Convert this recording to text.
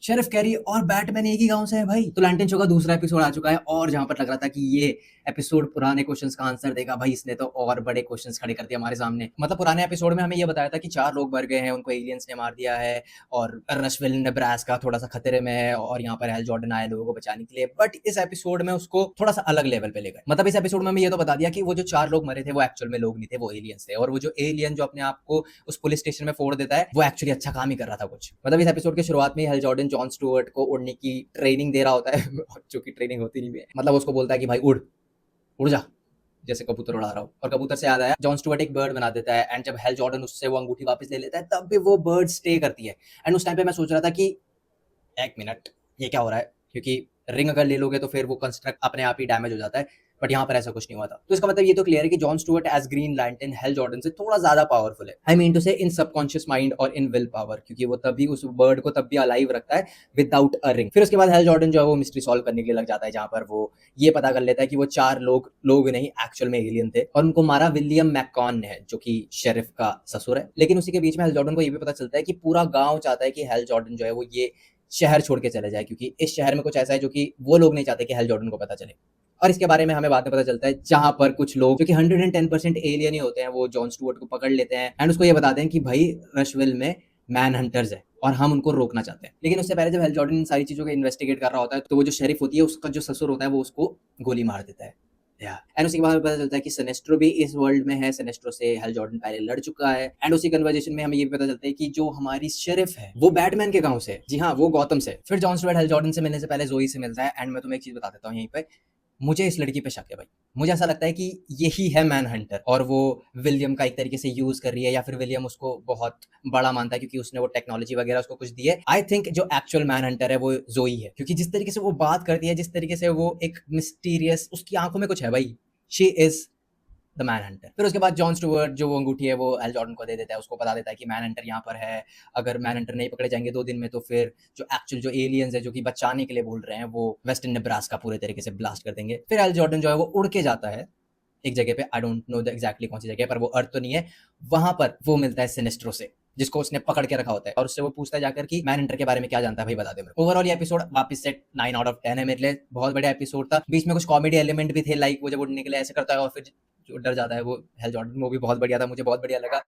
Sheriff carry और Batman एक ही गांव से है भाई। तो लैंटन शो का दूसरा एपिसोड आ चुका है और जहां पर लग रहा था कि ये एपिसोड पुराने क्वेश्चंस का आंसर देगा, भाई इसने तो और बड़े क्वेश्चंस खड़े कर दिए हमारे सामने। मतलब पुराने एपिसोड में हमें ये बताया था कि 4 लोग मर गए हैं, उनको एलियंस ने मार दिया है और रशविल नेब्रास्का थोड़ा सा खतरे में है और यहाँ पर हेल जॉर्डन आए लोगों को बचाने के लिए। बट इस एपिसोड में उसको थोड़ा सा अलग लेवल पे ले गए। मतलब इस एपिसोड में हमें ये तो बता दिया कि वो जो 4 लोग मरे थे वो एक्चुअल में लोग नहीं थे, वो एलियंस थे। और वो जो एलियन जो अपने आप को उस पुलिस स्टेशन में फोड़ देता है वो एक्चुअली अच्छा काम ही कर रहा था कुछ। मतलब इस एपिसोड की शुरुआत में हेल जॉर्डन जॉन स्टुअर्ट को उड़ने की ट्रेनिंग दे रहा होता है जो कि ट्रेनिंग होती नहीं है। मतलब उसको बोलता है कि भाई उड़ उड़ जा, जैसे कबूतर उड़ा रहा हो। और कबूतर से याद आया, जॉन स्टुअर्ट एक बर्ड बना देता है एंड जब हेल जॉर्डन उससे वो अंगूठी वापस ले लेता है तब भी वो बर्ड स्टे करती है। एंड उस टाइम पे मैं सोच रहा था कि एक मिनट, ये क्या हो रहा है, क्योंकि रिंग अगर ले लोगे तो फिर वो कंस्ट्रक्ट अपने आप ही डैमेज हो जाता है। बट यहाँ पर ऐसा कुछ नहीं हुआ था। तो इसका मतलब ये तो क्लियर है कि John Stewart as Green Lantern Hal Jordan से थोड़ा ज्यादा पावरफुल है। आई मीन टू से इन सबकॉन्शियस माइंड और इन विल पावर, क्योंकि वो तभी उस बर्ड को तब भी अलाइव रखता है विदाउट अ रिंग। फिर उसके बाद हेल जॉर्डन जो है वो मिस्ट्री सॉल्व करने के लिए लग जाता है, जहां पर वो ये पता कर लेता है कि वो 4 लोग नहीं एक्चुअल में एलियन थे और उनको मारा विलियम मैककॉन ने, जो कि शेरिफ का ससुर है। लेकिन उसी के बीच में हेल जॉर्डन को ये भी पता चलता है कि पूरा गांव चाहता है कि हेल जॉर्डन जो है वो ये शहर छोड़ के चले जाए, क्योंकि इस शहर में कुछ ऐसा है जो कि वो लोग नहीं चाहते कि हेल जॉर्डन को पता चले। और इसके बारे में हमें बाद में पता चलता है, जहां पर कुछ लोग जो कि 110% एलियन ही होते हैं वो जॉन स्टुअर्ट को पकड़ लेते हैं एंड उसको ये बताते हैं कि भाई रशविल में मैन हंटर्स है और हम उनको रोकना चाहते हैं। लेकिन उससे पहले जब हेल जॉर्डन इन सारी चीजों को इन्वेस्टिगेट कर रहा होता है तो वो जो शेरिफ होती है उसका जो ससुर होता है वो उसको गोली मार देता है। एंड उसके बाद हमें पता चलता है कि सिनेस्ट्रो भी इस वर्ल्ड में है। सिनेस्ट्रो से हेल जॉर्डन पहले लड़ चुका है एंड उसी कन्वर्सेशन में हमें ये भी पता चलता है कि जो हमारी शेरिफ है वो बैटमैन के गांव से, जी हाँ वो गौतम से। फिर जॉन स्टुअर्ट हेल जॉर्डन से मिलने से पहले जोई से मिलता है एंड मैं तुम्हें एक चीज बता देता हूँ यहीं पे, मुझे इस लड़की पे शक है भाई। मुझे ऐसा लगता है कि यही है मैन हंटर और वो विलियम का एक तरीके से यूज कर रही है, या फिर विलियम उसको बहुत बड़ा मानता है क्योंकि उसने वो टेक्नोलॉजी वगैरह उसको कुछ दी है। आई थिंक जो एक्चुअल मैन हंटर है वो जोई है, क्योंकि जिस तरीके से वो बात करती है, जिस तरीके से वो एक मिस्टीरियस, उसकी आंखों में कुछ है भाई। She is the man Hunter. फिर उसके बाद जॉन स्टुअर्ट जो वो अंगूठी है वो हेल जॉर्डन को दे देता है, उसको बता देता है कि मैन हंटर यहाँ पर है, अगर मैन हंटर नहीं पकड़े जाएंगे 2 दिन में तो फिर जो एक्चुअल जो एलियंस है जो कि बचाने के लिए बोल रहे हैं वो वेस्टर्न नेब्रास्का पूरे तरीके से ब्लास्ट कर देंगे। फिर हेल जॉर्डन जो है वो उड़ के जाता है एक जगह पे, आई डोंट नो एग्जैक्टली कौन सी जगह पर, वो अर्थ तो नहीं है। वहां पर वो मिलता है सिनेस्ट्रो से, जिसको उसने पकड़ के रखा होता है, और उससे वो पूछता है जाकर कि मैन हंटर के बारे में क्या जानता है भाई, बता दे मेरे। ओवरऑल ये एपिसोड वापस से 9 आउट ऑफ 10 है मेरे लिए। बहुत बढ़िया एपिसोड था। बीच में कुछ कॉमेडी एलिमेंट भी थे, लाइक वो जब उड़ने के लिए ऐसे करता है और फिर जो डर जाता है वो हेल जॉर्डन, वो भी बहुत बढ़िया था, मुझे बहुत बढ़िया लगा।